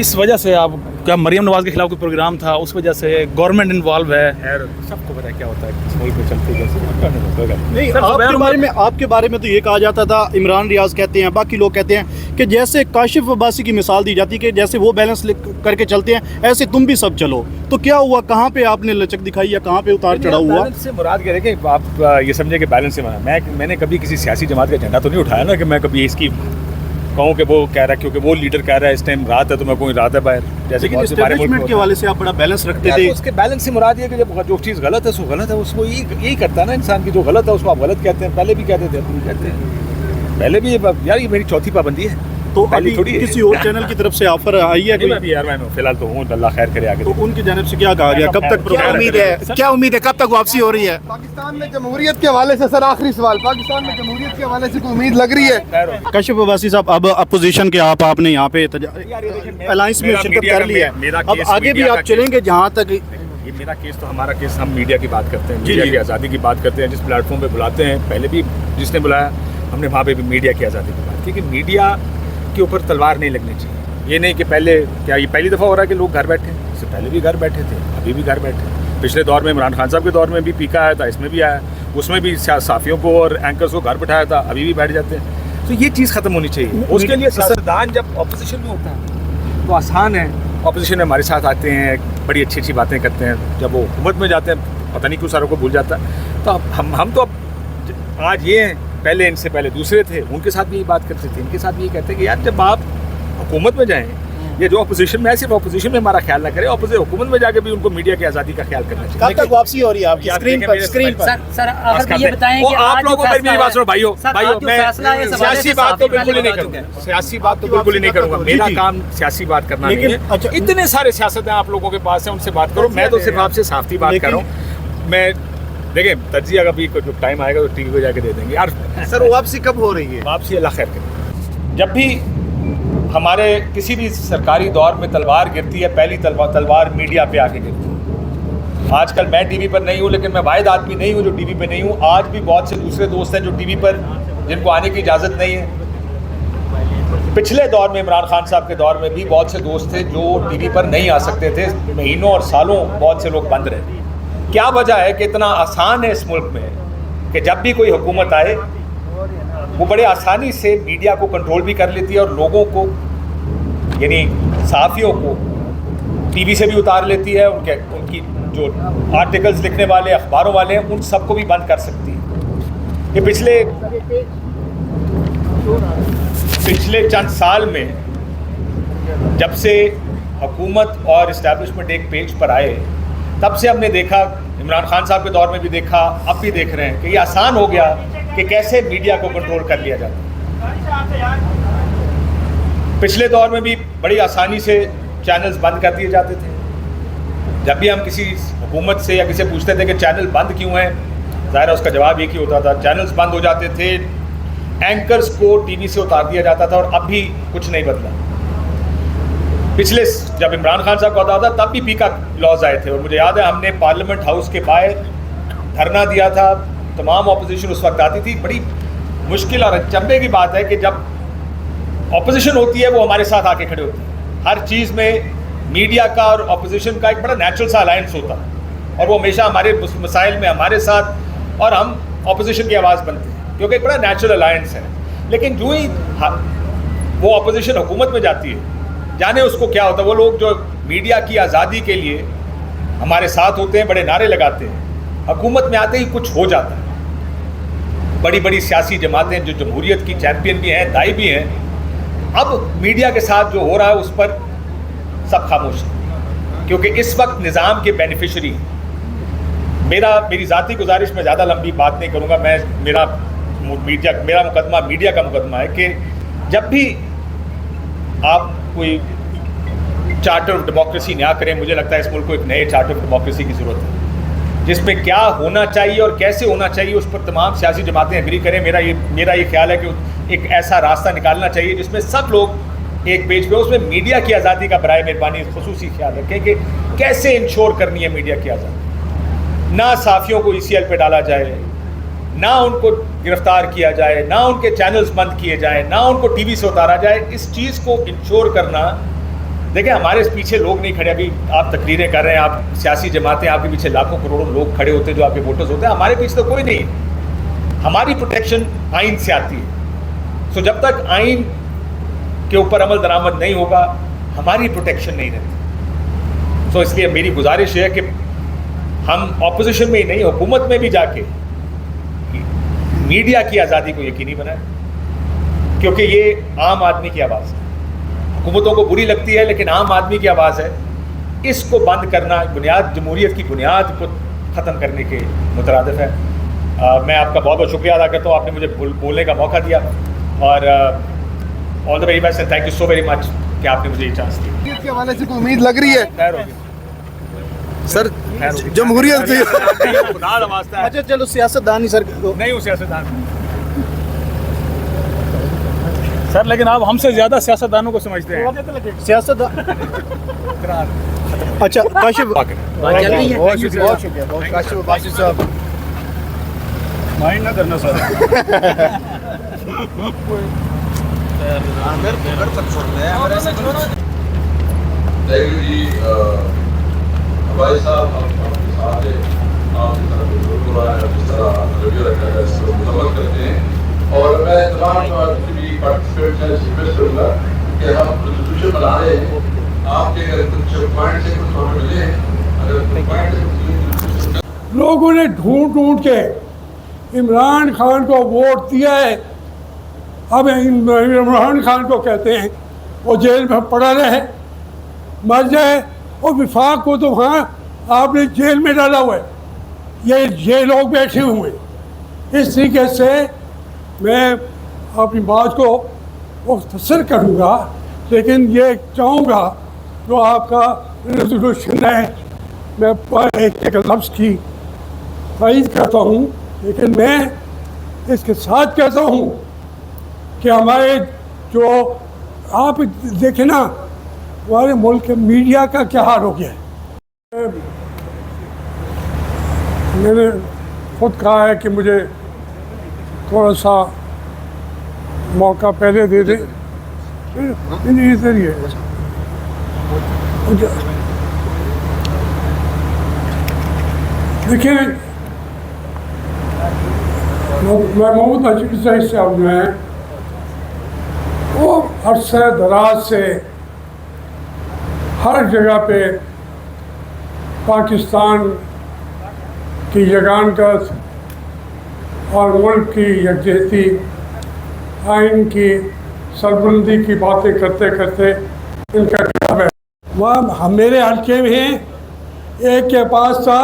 किस वजह से आप, क्या मरियम नवाज के खिलाफ कोई प्रोग्राम था, उस वजह से गवर्नमेंट इन्वॉल्व है? खैर सबको पता है क्या होता है इस मुल्क में चलते कैसे। नहीं, आपके बारे में तो ये कहा जाता था, इमरान रियाज कहते हैं, बाकी लोग कहते हैं कि जैसे काशिफ अब्बासी की मिसाल दी जाती है कि जैसे वो बैलेंस करके चलते हैं ऐसे तुम भी सब चलो। तो क्या हुआ, कहाँ पे आपने लचक दिखाई या कहाँ पे उतार चढ़ाव हुआ? बैलेंस से मुराद कह रहे कि आप ये समझे कि बैलेंस से मैंने कभी किसी सियासी जमात का झंडा तो नहीं उठाया ना कि मैं कभी इसकी कहूँ कि वो कह रहा है क्योंकि वो लीडर कह रहा है इस टाइम रात है तो मैं कोई रात है बाहर, जैसे कि एस्टैब्लिशमेंट के वाले से आप बड़ा बैलेंस रखते थे। उसके बैलेंस से मुराद ये कि जब जो चीज़ गलत है उसको गलत है, उसको यही करता है ना इंसान की, जो गलत है उसको आप गलत कहते हैं, पहले भी कहते थे, अब भी कहते हैं, पहले भी। यार ये मेरी चौथी पाबंदी है। तो अभी किसी और चैनल की तरफ से ऑफर आई है कोई? यार मैं फिलहाल तो हूँ, अल्लाह खैर करे आगे। तो उनकी जानिब से क्या कहा गया, कब तक क्या उम्मीद है कब तक वापसी हो रही है? पाकिस्तान में जमहूरियत के हवाले से सर आखिरी सवाल, पाकिस्तान में जमहूरियत के हवाले से कोई उम्मीद लग रही है? काशिफ अब्बासी साहब, अब अपोजिशन के आपने यहाँ पे अलायंस में शिरकत कर ली है, अब आगे भी आप चलेंगे जहाँ तक? ये मेरा केस तो हमारा केस, हम मीडिया की बात करते हैं, मीडिया की आज़ादी की बात करते हैं, जिस प्लेटफॉर्म पे बुलाते हैं, पहले भी जिसने बुलाया हमने वहाँ पे भी मीडिया की आज़ादी की बात, क्योंकि मीडिया के ऊपर तलवार नहीं लगनी चाहिए। ये नहीं कि पहले, क्या ये पहली दफ़ा हो रहा है कि लोग घर बैठे हैं? इससे पहले भी घर बैठे थे, अभी भी घर बैठे। पिछले दौर में इमरान खान साहब के दौर में भी पीका आया था, इसमें भी आया, उसमें भी साफियों को और एंकर्स को घर बैठाया था, अभी भी बैठ जाते हैं। तो ये चीज़ ख़त्म होनी चाहिए। उसके लिए सियासतदान जब अपोजिशन में होता है तो आसान है, अपोजिशन में हमारे साथ आते हैं, बड़ी अच्छी अच्छी बातें करते हैं, जब वो हुकूमत में जाते हैं पता नहीं क्यों सारों को भूल जाता है। तो हम तो अब आज ये हैं, पहले इनसे पहले दूसरे थे, उनके साथ भी यही बात करते थे, इनके साथ भी ये कहते हैं कि यार जब आप हुकूमत में जाएं, ये जो अपोजिशन में है सिर्फ अपोजिशन में हमारा ख्याल ना करें, हुकूमत में जाके भी उनको मीडिया की आज़ादी का ख्याल करना चाहिए। कब तक वापसी हो रही है आपकी? स्क्रीन पर सर आखिर ये बताएं कि आप लोगों को मेरी बात सुनो भाइयों, मैं सियासी बात तो बिल्कुल ही नहीं करूँगा, सियासी बात तो बिल्कुल ही नहीं करूँगा, मेरा काम सियासी बात करना नहीं है। इतने सारे सियासत हैं आप लोगों के पास है, उनसे बात करो, मैं तो सिर्फ आपसे साफ्ती बात कर रहा हूँ। मैं देखिए तजिया का भी जो टाइम आएगा तो टीवी पे जाके दे देंगे यार। सर वापसी कब हो रही है? वापसी अल्लाह खैर करे। जब भी हमारे किसी भी सरकारी दौर में तलवार गिरती है, पहली तलवार मीडिया पे आके गिरती है। आजकल मैं टीवी पर नहीं हूँ, लेकिन मैं वाहिद आदमी नहीं हूँ जो टीवी पे नहीं हूँ। आज भी बहुत से दूसरे दोस्त हैं जो टीवी पर, जिनको आने की इजाज़त नहीं है। पिछले दौर में इमरान खान साहब के दौर में भी बहुत से दोस्त थे जो टीवी पर नहीं आ सकते थे, महीनों और सालों बहुत से लोग बंद रहे। क्या वजह है कि इतना आसान है इस मुल्क में कि जब भी कोई हुकूमत आए वो बड़े आसानी से मीडिया को कंट्रोल भी कर लेती है और लोगों को, यानी सहाफ़ियों को टीवी से भी उतार लेती है, उनकी जो आर्टिकल्स लिखने वाले अखबारों वाले हैं उन सबको भी बंद कर सकती है। ये पिछले चंद साल में जब से हुकूमत और इस्टेब्लिशमेंट एक पेज पर आए, तब से हमने देखा, इमरान खान साहब के दौर में भी देखा, अब भी देख रहे हैं कि ये आसान हो गया कि कैसे मीडिया को कंट्रोल कर लिया जाता। पिछले दौर में भी बड़ी आसानी से चैनल्स बंद कर दिए जाते थे। जब भी हम किसी हुकूमत से या किसी से पूछते थे कि चैनल बंद क्यों हैं, ज़ाहिर उसका जवाब एक ही होता था, चैनल्स बंद हो जाते थे, एंकर्स को टीवी से उतार दिया जाता था। और अब भी कुछ नहीं बदला। पिछले जब इमरान खान साहब का होता था तब भी पीका लॉज आए थे, और मुझे याद है हमने पार्लियामेंट हाउस के बाहर धरना दिया था, तमाम ऑपोजिशन उस वक्त आती थी। बड़ी मुश्किल और अचंभे की बात है कि जब ऑपोजिशन होती है वो हमारे साथ आके खड़े होते हैं। हर चीज़ में मीडिया का और ऑपोजिशन का एक बड़ा नेचुरल सा अलायंस होता है, और वो हमेशा हमारे मसाइल में हमारे साथ, और हम ऑपोजिशन की आवाज़ बनते हैं क्योंकि एक बड़ा नेचुरल अलायंस है। लेकिन जो ही वो ऑपोजिशन हुकूमत में जाती है, जाने उसको क्या होता है। वो लोग जो मीडिया की आज़ादी के लिए हमारे साथ होते हैं, बड़े नारे लगाते हैं, हुकूमत में आते ही कुछ हो जाता है। बड़ी बड़ी सियासी जमातें जो जमहूरियत की चैम्पियन भी हैं, दाई भी हैं, अब मीडिया के साथ जो हो रहा है उस पर सब खामोश है, क्योंकि इस वक्त निज़ाम के बेनिफिशरी। मेरी ज़ाती गुजारिश में ज़्यादा लंबी बात नहीं करूँगा, मेरा मुकदमा मीडिया का मुकदमा है कि जब भी आप कोई चार्टर ऑफ डेमोक्रेसी नया करें, मुझे लगता है इस मुल्क को एक नए चार्टर ऑफ डेमोक्रेसी की ज़रूरत है, जिसमें क्या होना चाहिए और कैसे होना चाहिए उस पर तमाम सियासी जमातें एग्री करें। मेरा ये ख्याल है कि एक ऐसा रास्ता निकालना चाहिए जिसमें सब लोग एक पेज पे, उसमें मीडिया की आज़ादी का बराए मेहरबानी खुसूसी ख्याल रखें कि कैसे इंश्योर करनी है मीडिया की आज़ादी। ना साफियों को ECL पे डाला जाए, ना उनको गिरफ्तार किया जाए, ना उनके चैनल्स बंद किए जाए, ना उनको टीवी से उतारा जाए। इस चीज़ को इंश्योर करना देखिए हमारे पीछे लोग नहीं खड़े। अभी आप तकरीरें कर रहे हैं, आप सियासी जमातें, आपके पीछे लाखों करोड़ों लोग खड़े होते हैं जो आपके वोटर्स होते हैं। हमारे पीछे तो कोई नहीं है। हमारी प्रोटेक्शन आइन से आती है। सो जब तक आइन के ऊपर अमल दरामद नहीं होगा, हमारी प्रोटेक्शन नहीं रहती। सो इसलिए मेरी गुजारिश है कि हम ऑपोजिशन में ही नहीं, हुकूमत में भी जाके मीडिया की आज़ादी को यकीनी बनाएं, क्योंकि ये आम आदमी की आवाज़ है। हुकूमतों को बुरी लगती है लेकिन आम आदमी की आवाज़ है। इसको बंद करना बुनियाद, जमहूरियत की बुनियाद को ख़त्म करने के मुतरादिफ है। मैं आपका बहुत बहुत शुक्रिया अदा करता हूँ, आपने मुझे बोलने का मौका दिया, और all the very best and thank you so very much कि आपने मुझे ये चांस दी। जमहूरियत के हवाले से कोई उम्मीद लग रही है खैर हो गया। सर? जमहूरियत से खुदा नवाज़ता है। अच्छा चलो सियासतदान ही सर नहीं हूँ सियासतदान सर, लेकिन आप हमसे ज़्यादा सियासतदानों को समझते हैं। सियासतदान। अच्छा काशिफ, बहुत शुक्रिया काशिफ अब्बासी साहब। माइंड ना करना सर। थैंक यू जी भाई साहब, आपके साथ हैं, आपकी तरफ बिल्कुल आया जिस तरह रवैया रखा है इसको मुकम्मल करते हैं। और मैं तमाम भी पार्टिसिपेंट हैं रिक्वेस्ट करूँगा कि हम रेजोल्यूशन बना रहे हैं, आपके अगर कुछ पॉइंट से कुछ हमें मिले, अगर कुछ पॉइंट से लोगों ने ढूंढ ढूंढ के इमरान खान को वोट दिया है। अब इमरान खान को कहते हैं वो जेल में पड़ा रहे, मर जाए, और विफाक को तो वहाँ आपने जेल में डाला हुआ है। ये लोग बैठे हुए हैं। इस तरीके से मैं अपनी बात को मुख्तसर करूँगा, लेकिन ये चाहूँगा जो आपका रेजोल्यूशन है, मैं एक लफ्ज़ की तायीद करता हूँ, लेकिन मैं इसके साथ कहता हूँ कि हमारे जो आप देखें ना, हमारे मुल्क के मीडिया का क्या हाल हो गया है। मैंने खुद कहा है कि मुझे थोड़ा सा मौका पहले दे दें। इधर ही है। देखिए, महमूद नजीब साहब जो हैं वो अरसे दराज से हर जगह पे पाकिस्तान की यगानत और मुल्क की यकजहती, आइन की सरबुलंदी की बातें करते करते इनका किताब है। वह मेरे हल्के में एक के पास था